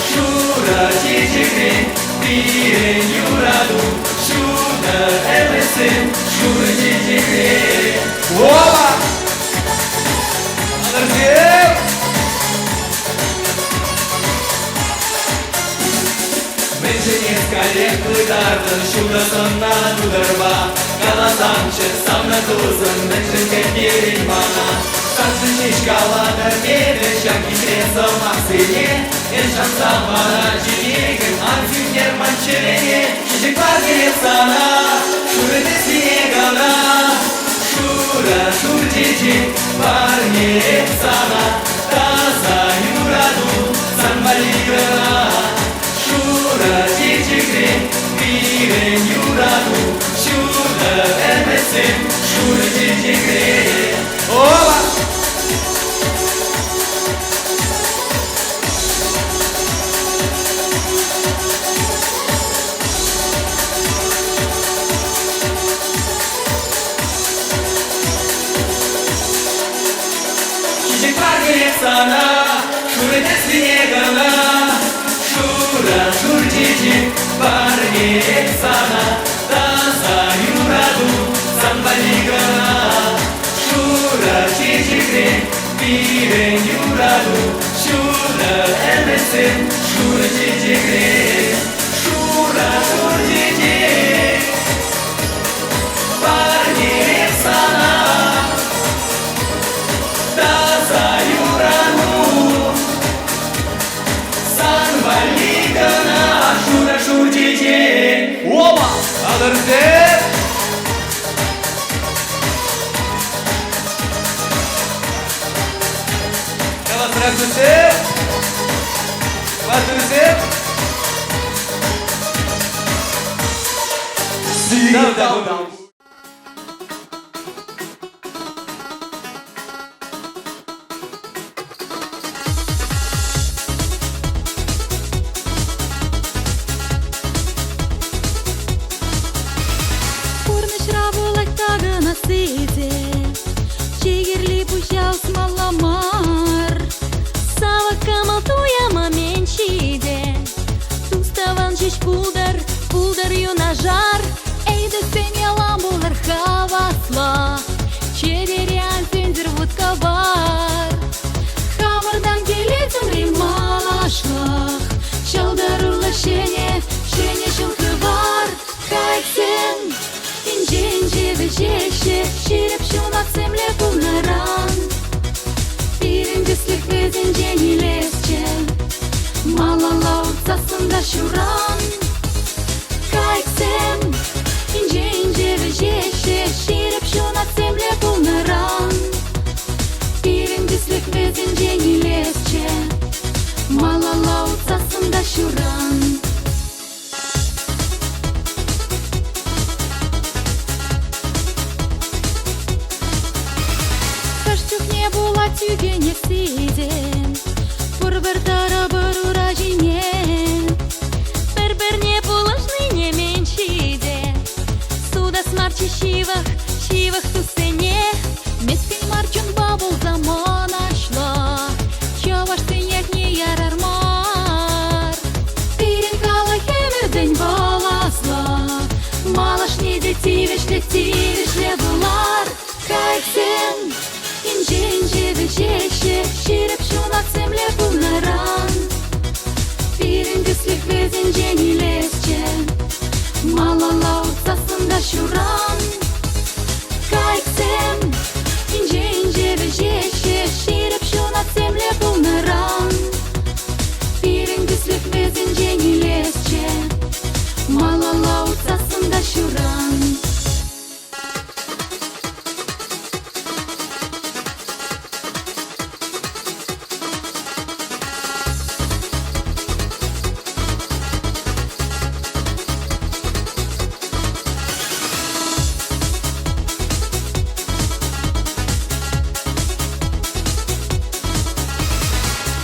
shura chichikri, piren yuradu, shura emesin, shura chichikri. Опа! Подожди! Menşeniz kalem kuytardı, şurada sonra dudurba. Kalasam samna tuzun, menşenke girin bana. Sansın şişkaladır, meyve şanki kresam aksini. Yaşam zamana çiğgin, arfin german çireni. Çiçek var gelip sana, şurada sinegana. Şura şur çiçek var gelip sana. Taza yuradu, sanmaligana. Şura çiçekri, piren yuradu. Şurada emesin, şura çiçekri. Опа! Çiçek var gelip sana, şurada sinegana. Şura şur çiçek var gelip sana. Taza yuradu, sanbaligana. Şura çiçekri, piren yuradu. Şura emesin, şura çiçekri. Şura şur çiçek var gelip sana. Taza yuradu, sanbaligana. Şura şur çiçek. Опа! Подожди! Здравствуйте! Здравствуйте! Всегда Пурнышра булак тагы насыйде, чигерли пущал смаламар. Сава камал туяма менчиде, туставан жич пулдар, пулдар юнажар. Эйді сен ялам булар хавасла, чедерян сензір вудка бар. Хавардан келетін рималашлах, чалдарулы шене, шене шылқы бар. Кайсен, инженже вежеше, ширеп шунат земле пулнаран. Пирендіслік везенже нелесче, малалау цасында шуран. Кайсен, инженже вежеше, ширеп шунат земле пулнаран. Пирендіслік везенже нелесче, малалау цасында шуран. Не була тюге не сиде, пурбер тара барура жине, бербер не булашны не менчиде, суда смарчи шивах тусене, мескин марчун бабул замана шла, чаваш синяк не ярармар. Пирен кала хемер день баласла, малаш не детивеш булар. Кайсен, инженже вежеше, ширеп шунат земле пулнаран. Пирендіслік везенже нелесче, малалау цасында шуран. Кайсен, инженже вежеше, ширеп шунат земле пулнаран. Пирендіслік везенже нелесче, малалау цасында шуран.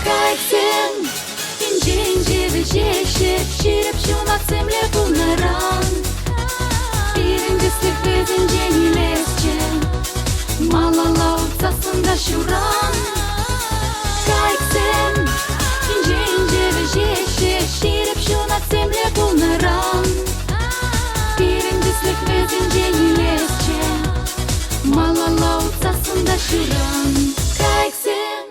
Кайсен, инженже вежеше, ширеп шунат земле пулнаран. Пирендіслік везенже нелесче, малалау уцасында шуран. Кайксен, инже вежеше, ширеп шуна земле полнаран. Пирендислик везенже не лезче, малала уцасында шуран. Кайксен.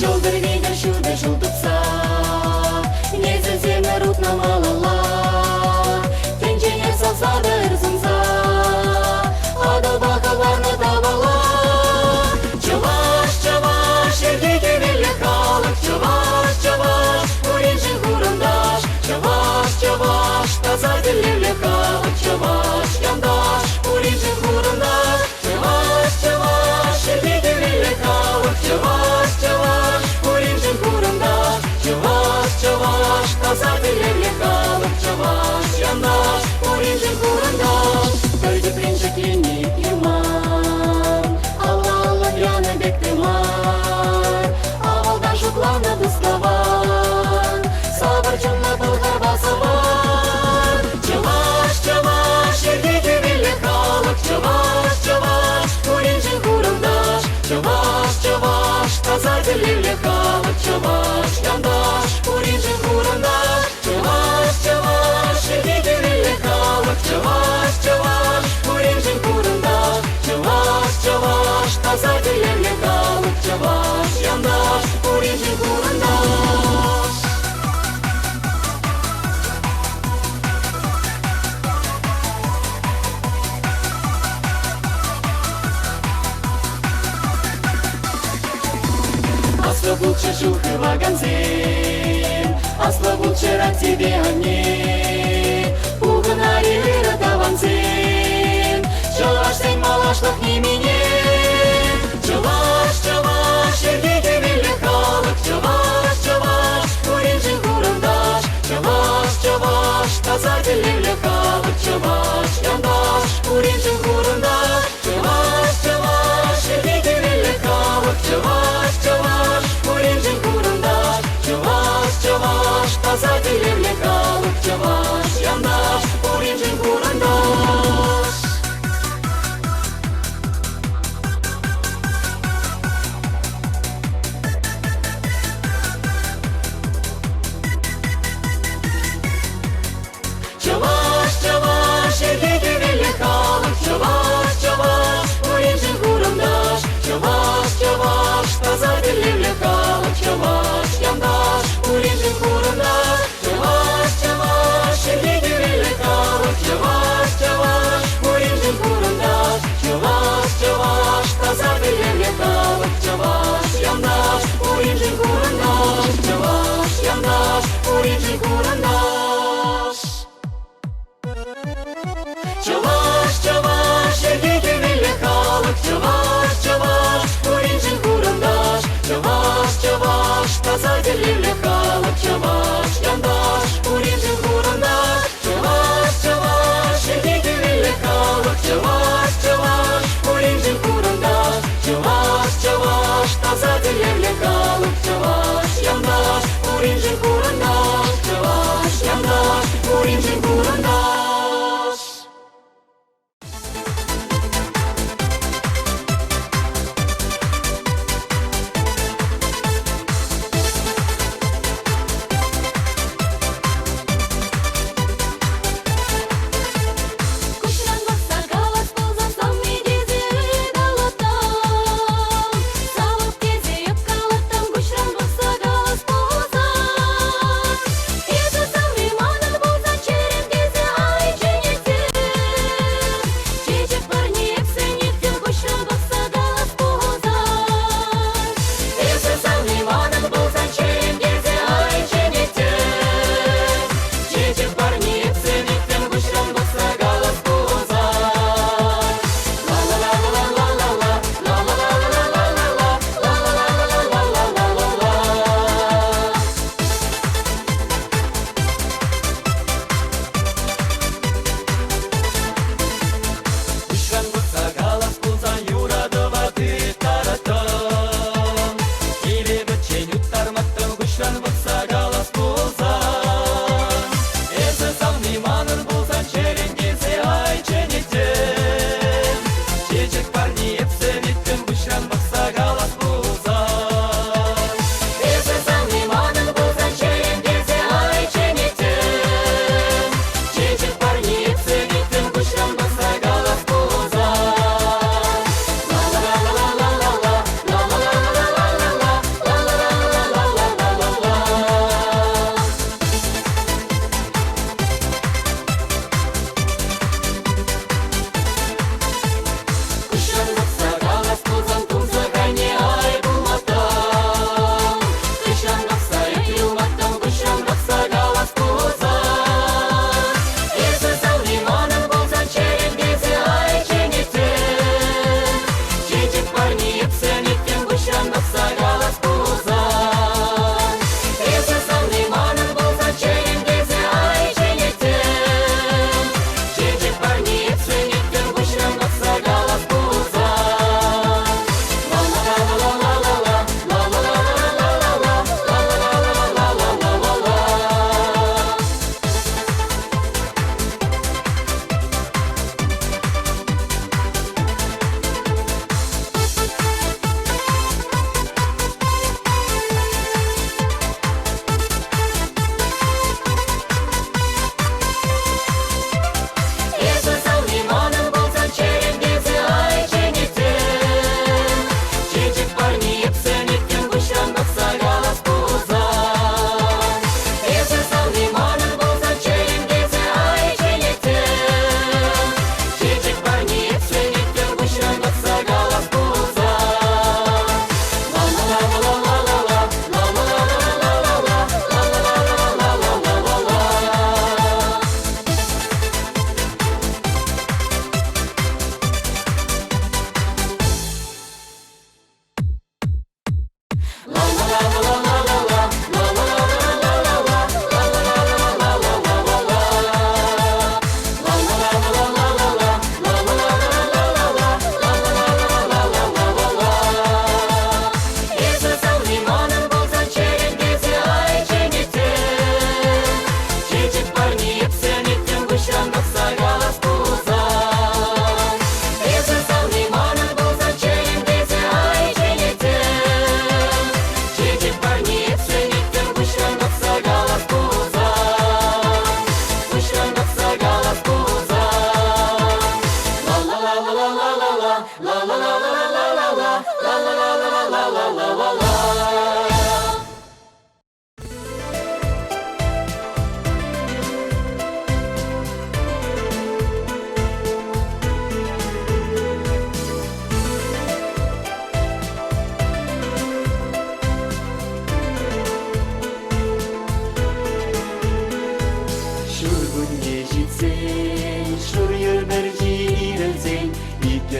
Shoulder вигер шуда шултупса, не зезе народ на малала. Тенчене салсада ырзынса, адалбака варна табала. Чаваш, чаваш, ергеге веле халык. Чаваш, чаваш, уреншин хурандаш. Чаваш, чаваш, таза дилевле халык. Чаваш, яндаш, уреншин хурандаш. Чаваш, чаваш, ергеге веле халык. Чаваш, чаваш, уреншин хурандаш. Чаваш, чаваш, таза дилевле халык. Чаваш, яндаш, уреншин хурандаш. Кöyde prinçekini yılmar, Allah yanı beklemar. Avaldan şuklana dıslavar, sabırcınla bulgar basavar. Çavaş, çavaş, ergege velle kalık. Çavaş, çavaş, urinçin kurumdaş. Çavaş, çavaş, tazar dilevle kalık. Çavaş, yandaş, urinçin kurumdaş. Çavaş, çavaş, ergege velle kalık. Çavaş, çavaş, urinçin kurumdaş. Çavaş, çavaş, tazar dilevle kalık. Çavaş, yandaş, urinçin kurumdaş. Asla bulча шухы ваганзем, асла булча рад тебе огне. Пуганари выра таванзем, чаваш сен малашлық немене. Чаваш, чаваш, ергеге веле халык. Чаваш, чаваш, уреншин хурандаш. Чаваш, чаваш, таза дилевле халык. Чаваш, яндаш, уреншин хурандаш. Чаваш, чаваш, ергеге веле халык. Чаваш, чаваш, уреншин хурандаш. Чаваш, чаваш, таза дилевле халык. Чаваш, яндаш, уреншин хурандаш. Чаваш, чаваш, ергеге веле халык. Чаваш, чаваш, уреншин хурандаш. Чаваш, чаваш, таза дилевле халык. Чаваш, яндаш, уреншин хурандаш. Чаваш, чаваш, ергеге веле халык. Чаваш, чаваш, уреншин хурандаш. Чаваш, чаваш, таза дилевле халык. Чаваш, яндаш, уреншин хурандаш. Чаваш, яндаш, уреншин хурандаш. Чаваш, чаваш, ергеге веле халык. Чаваш, чаваш, уреншин хурандаш. Чаваш, чаваш, таза дилевле халык. Чаваш, яндаш, уреншин хурандаш. Чаваш, чаваш, ергеге веле халык. Чаваш, чаваш, уреншин хурандаш. Чаваш, чаваш, таза дилевле халык. Чаваш, яндаш, уреншин хурандаш. Чаваш, яндаш, уреншин хурандаш.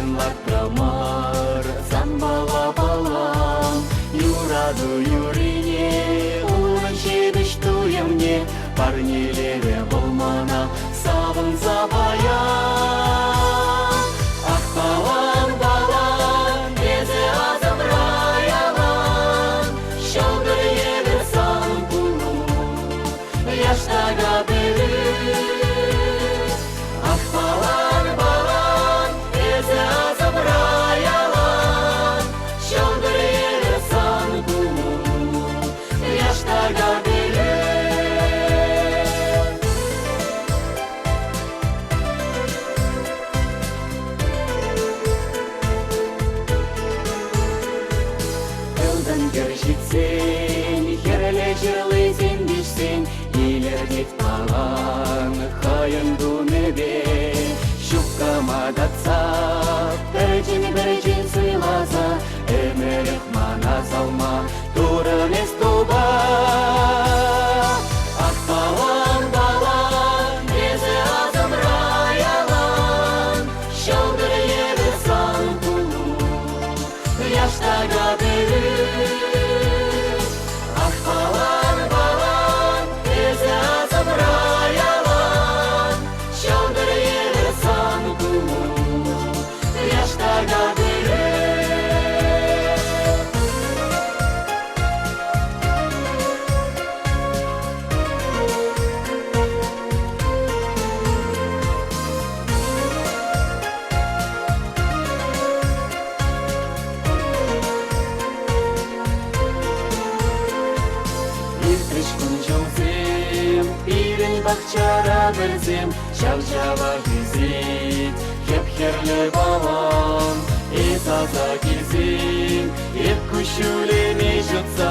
Кен латтымыр замбала балам Юраду юрине улын шебіш туемне Парнелері болмана сабын забаян Ақ балам, езі азым раялан Шалдыр ебір сан бұлу, яштага білі Ақ балам, езі азым раялан Шалдыр ебір сан бұлу, яштага білі Гершитсен, херле жырлызен бишсен, елер кет балан, хайын дүнебе. Шукка мадатса, біржен сыйласа, өмірік мана салма, турын ес туба. Ақ балам, езі азым раялан, шалдыр ебі сан бұлу, яштага білі. Бақчара білсем, шау-шава күзет, кеп-херлі балам, ес аза келсем, еп күшулеме жұтса.